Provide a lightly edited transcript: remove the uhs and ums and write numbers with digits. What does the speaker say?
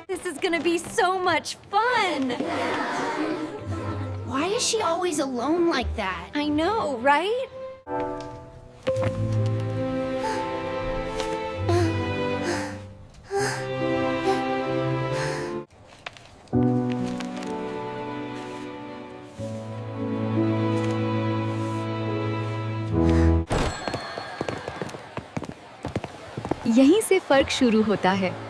This is gonna be so much fun. Why is she always alone like that? I know, right? यहीं से फर्क शुरू होता है।